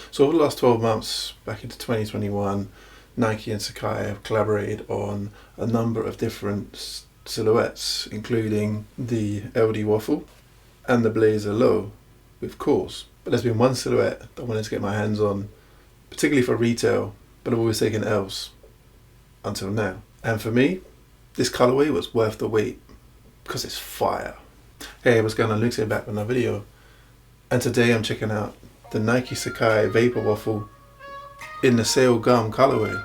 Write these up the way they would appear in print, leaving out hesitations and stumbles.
So over the last 12 months, back into 2021, Nike and SACAI have collaborated on a number of different silhouettes, including the LD Waffle and the Blazer Low with Cores. But there's been one silhouette that I wanted to get my hands on, particularly for retail, but I've always taken L's until now. And for me, this colorway was worth the wait because it's fire. Hey, what's going on? Lukas here, back with another video. And today I'm checking out the Nike SACAI Vapor Waffle in the Sail Gum colorway.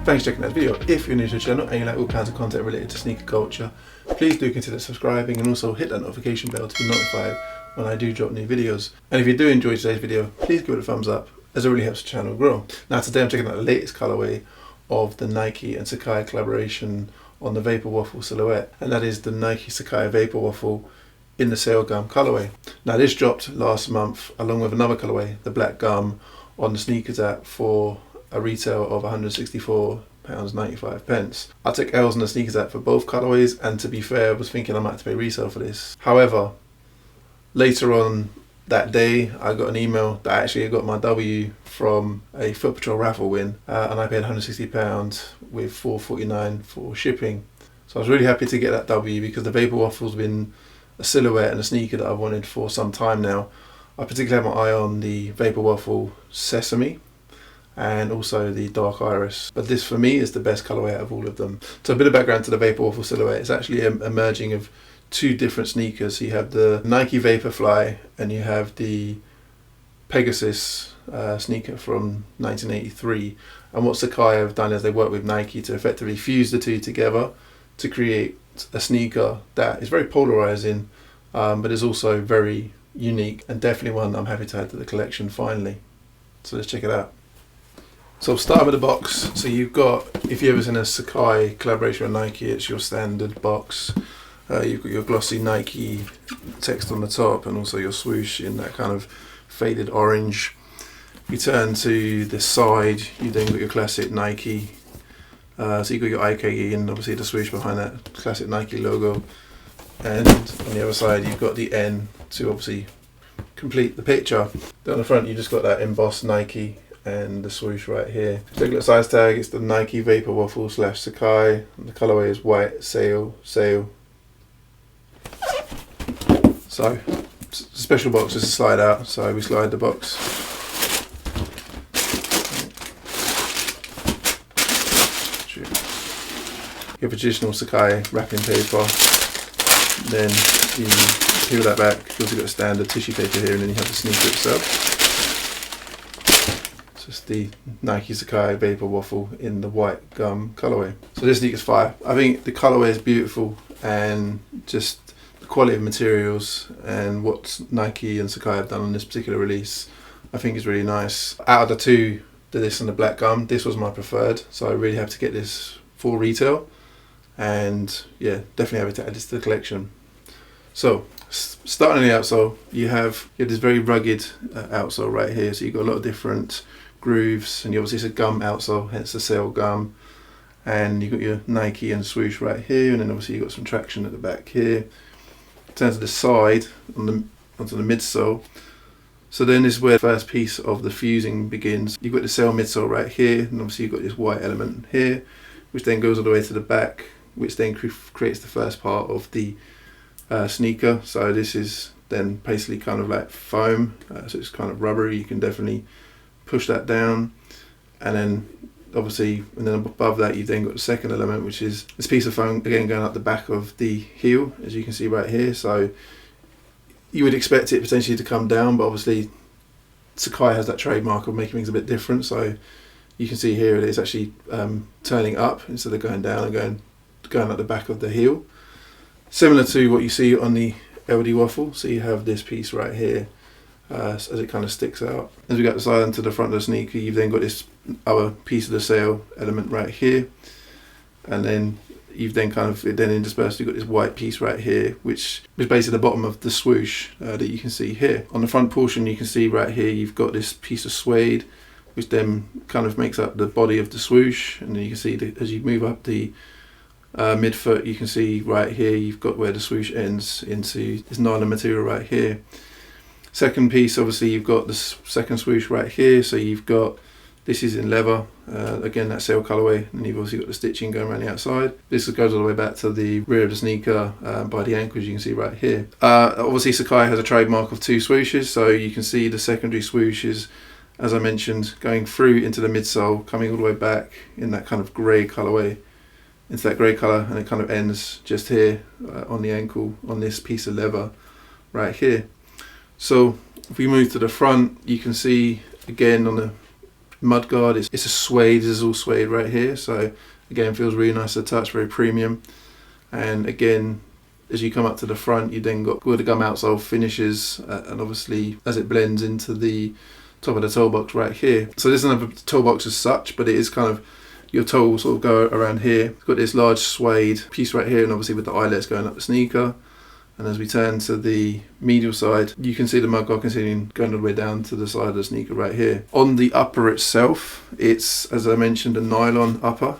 Thanks for checking out the video. If you're new to the channel and you like all kinds of content related to sneaker culture, please do consider subscribing and also hit that notification bell to be notified when I do drop new videos. And if you do enjoy today's video, please give it a thumbs up, as it really helps the channel grow. Now today I'm checking out the latest colorway of the Nike and SACAI collaboration on the Vapor Waffle silhouette, and that is the Nike SACAI Vapor Waffle in the Sail Gum colorway. Now this dropped last month along with another colorway, the Black Gum, on the sneakers app for a retail of £164.95. I took L's on the sneakers app for both colorways, and to be fair, I was thinking I might have to pay resale for this. However, later on that day, I got an email that actually I got my W from a Foot Patrol raffle win, and I paid £160 with $4.49 for shipping. So I was really happy to get that W because the Vapor Waffle's been a silhouette and a sneaker that I've wanted for some time now. I particularly have my eye on the Vapor Waffle Sesame and also the Dark Iris, but this for me is the best colorway out of all of them. So a bit of background to the Vapor Waffle silhouette. It's actually a merging of two different sneakers. So you have the Nike Vaporfly and you have the Pegasus sneaker from 1983. And what SACAI have done is they work with Nike to effectively fuse the two together to create a sneaker that is very polarizing, but is also very unique and definitely one I'm happy to add to the collection finally. So let's check it out. So start with the box. So you've got, if you've ever seen a SACAI collaboration with Nike, it's your standard box. You've got your glossy Nike text on the top and also your swoosh in that kind of faded orange. You turn to the side, you then got your classic Nike. So you've got your IKE and obviously the swoosh behind that classic Nike logo. And on the other side you've got the N to obviously complete the picture. Then on the front you just got that embossed Nike and the swoosh right here. Take a look at the size tag. It's the Nike Vapor Waffle / SACAI. The colorway is white, sail. So special box is to slide out. So we slide the box. You have a traditional SACAI wrapping paper. Then you peel that back. You've also got a standard tissue paper here, and then you have the sneaker itself. It's the Nike SACAI Vapor Waffle in the white gum colorway. So this sneaker's fire. I think the colorway is beautiful, and just the quality of materials and what Nike and SACAI have done on this particular release, I think is really nice. Out of the two, this and the black gum, this was my preferred. So I really have to get this for retail, and yeah, definitely happy to add this to the collection. So starting on the outsole, you have this very rugged outsole right here. So you've got a lot of different grooves, and obviously it's a gum outsole, hence the Sail Gum. And you've got your Nike and swoosh right here, and then obviously you've got some traction at the back here. Turn to the side onto the midsole. So then this is where the first piece of the fusing begins. You've got the Sail midsole right here, and obviously you've got this white element here, which then goes all the way to the back, which then creates the first part of the sneaker. So this is then basically kind of like foam, so it's kind of rubbery. You can definitely push that down, and then obviously, and then above that you've then got the second element, which is this piece of foam again going up the back of the heel, as you can see right here. So you would expect it potentially to come down, but obviously SACAI has that trademark of making things a bit different. So you can see here it is actually turning up instead of going down and going at the back of the heel. Similar to what you see on the LD waffle. So you have this piece right here as it kind of sticks out. As we go to the side and to the front of the sneaker, you've then got this other piece of the sail element right here, and then you've then interspersed, you've got this white piece right here, which is basically the bottom of the swoosh that you can see here. On the front portion, you can see right here, you've got this piece of suede, which then kind of makes up the body of the swoosh. And then you can see that as you move up the midfoot, you can see right here, you've got where the swoosh ends into this nylon material right here. Second piece, obviously, you've got this second swoosh right here. So you've got, this is in leather, again that sail colourway, and you've also got the stitching going around the outside. This goes all the way back to the rear of the sneaker by the ankles, you can see right here. Obviously SACAI has a trademark of 2 swooshes, so you can see the secondary swooshes, as I mentioned, going through into the midsole, coming all the way back in that kind of grey colourway, into that grey colour, and it kind of ends just here on the ankle, on this piece of leather right here. So if we move to the front, you can see again on the mudguard, it's a suede, this is all suede right here, so again feels really nice to touch, very premium. And again, as you come up to the front, you then got where the gum outsole finishes, and obviously as it blends into the top of the toe box right here. So this isn't a toe box as such, but it is kind of, your toe will sort of go around here. You've got this large suede piece right here, and obviously with the eyelets going up the sneaker. And as we turn to the medial side, you can see the mudguard continuing going all the way down to the side of the sneaker right here. On the upper itself, it's, as I mentioned, a nylon upper.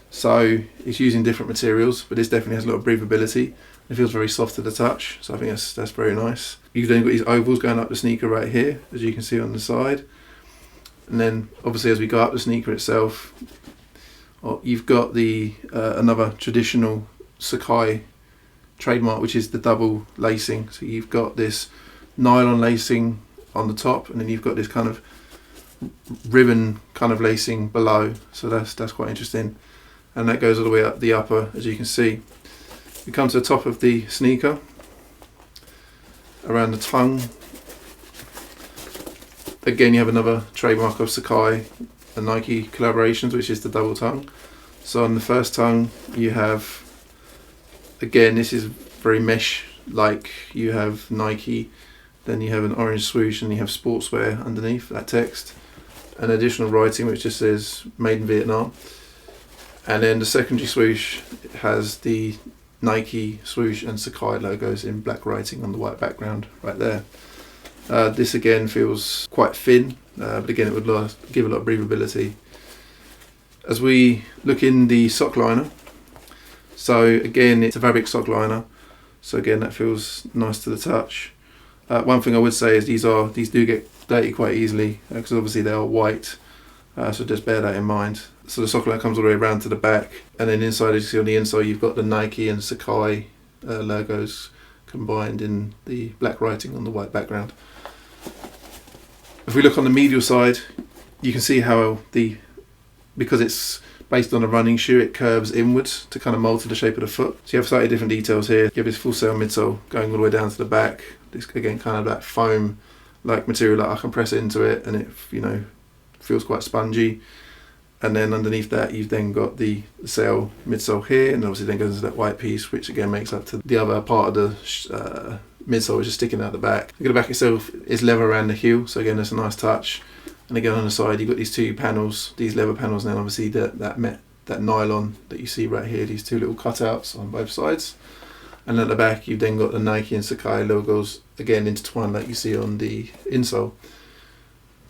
So it's using different materials, but this definitely has a lot of breathability. It feels very soft to the touch, so I think that's very nice. You've then got these ovals going up the sneaker right here, as you can see on the side. And then obviously as we go up the sneaker itself, you've got the another traditional SACAI trademark, which is the double lacing. So you've got this nylon lacing on the top, and then you've got this kind of ribbon kind of lacing below. So that's quite interesting, and that goes all the way up the upper, as you can see. We come to the top of the sneaker, around the tongue. Again, you have another trademark of SACAI and Nike collaborations, which is the double tongue. So on the first tongue, you have, again, this is very mesh-like. You have Nike, then you have an orange swoosh, and you have sportswear underneath that text. An additional writing which just says "Made in Vietnam." And then the secondary swoosh has the Nike swoosh and SACAI logos in black writing on the white background right there. This again feels quite thin, but again it would give a lot of breathability. As we look in the sock liner, so again it's a fabric sock liner, so again that feels nice to the touch. One thing I would say is these do get dirty quite easily, because obviously they are white, so just bear that in mind. So the sock liner comes all the way around to the back, and then inside, as you see on the inside, you've got the Nike and SACAI logos combined in the black writing on the white background. If we look on the medial side, you can see how because it's based on a running shoe, it curves inwards to kind of mold to the shape of the foot. So you have slightly different details here. You have this full sail midsole going all the way down to the back. This again kind of that foam like material that I can press into it, and it feels quite spongy. And then underneath that, you've then got the sail midsole here, and obviously then goes into that white piece, which again makes up to the other part of the midsole, which is sticking out the back. The back itself is leather around the heel, so again that's a nice touch. And again on the side, you've got these two panels, these leather panels, and then obviously that nylon that you see right here, these two little cutouts on both sides. And at the back, you've then got the Nike and SACAI logos again intertwined like you see on the insole.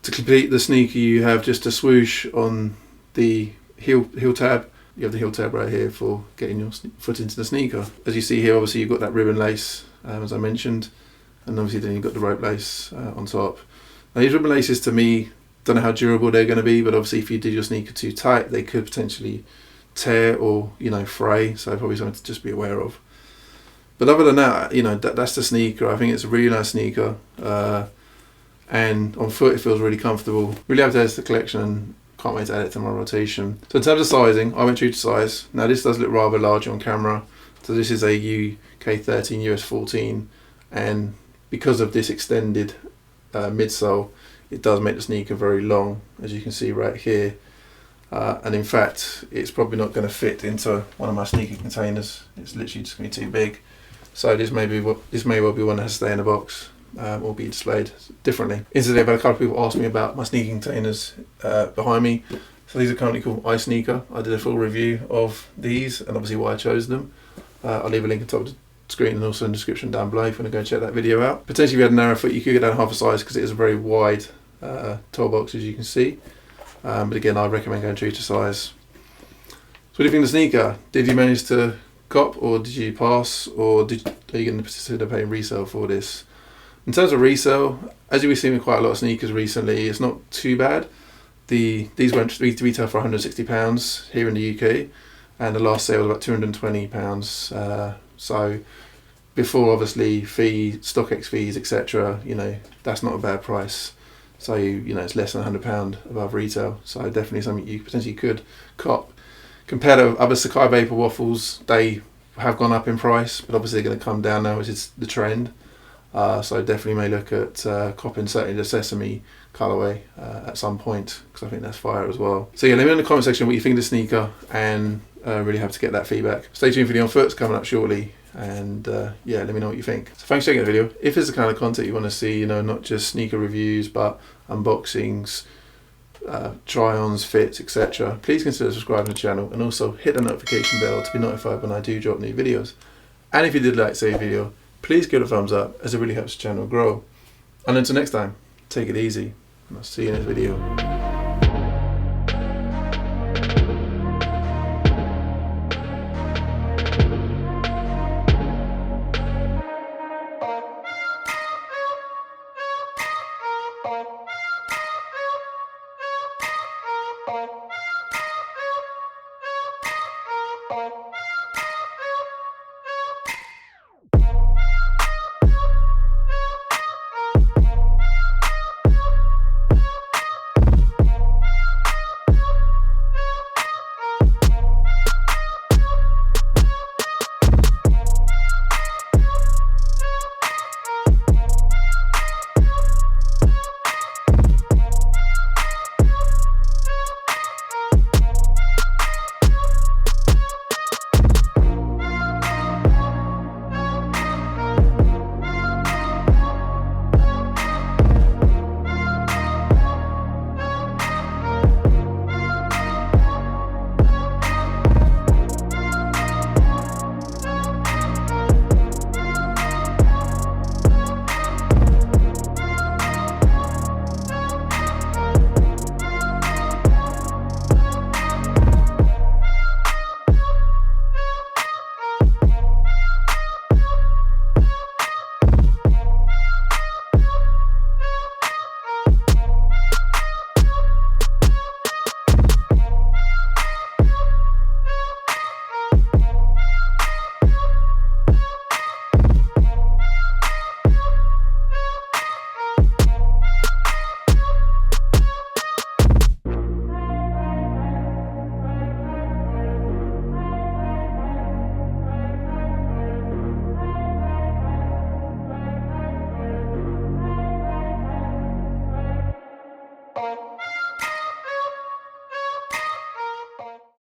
To complete the sneaker, you have just a swoosh on the heel tab. You have the heel tab right here for getting your foot into the sneaker. As you see here, obviously you've got that ribbon lace, as I mentioned, and obviously then you've got the rope lace on top. Now these ribbon laces, to me, don't know how durable they're going to be, but obviously if you did your sneaker too tight, they could potentially tear or fray, so probably something to just be aware of. But other than that, that's the sneaker. I think it's a really nice sneaker, and on foot it feels really comfortable. Really happy to add to the collection, and can't wait to add it to my rotation. So in terms of sizing, I went true to size. Now this does look rather large on camera, so this is a UK 13, US 14, and because of this extended midsole, it does make the sneaker very long, as you can see right here. And in fact, it's probably not going to fit into one of my sneaker containers. It's literally just going to be too big. So this may well be one that has to stay in a box or be displayed differently. Incidentally, I've had a couple of people ask me about my sneaker containers behind me. So these are currently called iSneaker. I did a full review of these and obviously why I chose them. I'll leave a link on top of the screen and also in the description down below if you want to go check that video out. Potentially if you had a narrow foot, you could go down half a size because it is a very wide toe box, as you can see. But again, I recommend going true to size. So what do you think of the sneaker? Did you manage to cop, or did you pass, or are you going to consider paying resale for this? In terms of resale, as you've seen with quite a lot of sneakers recently, it's not too bad. These went to retail for £160 here in the UK, and the last sale was about £220. So before obviously StockX fees, etc., you know, that's not a bad price. So you know, it's less than £100 above retail. So definitely something you potentially could cop. Compared to other SACAI Vapor Waffles, they have gone up in price, but obviously they're going to come down now, which is the trend. So definitely may look at copping certainly the sesame colourway at some point, because I think that's fire as well. So yeah, let me know in the comment section what you think of the sneaker, and really happy to get that feedback. Stay tuned for the on foot, it's coming up shortly, and yeah, let me know what you think. So thanks for checking the video. If it's the kind of content you want to see, you know, not just sneaker reviews, but unboxings, try-ons, fits, etc., please consider subscribing to the channel, and also hit the notification bell to be notified when I do drop new videos. And if you did like today's video, please give it a thumbs up, as it really helps the channel grow. And until next time, take it easy, and I'll see you in this video.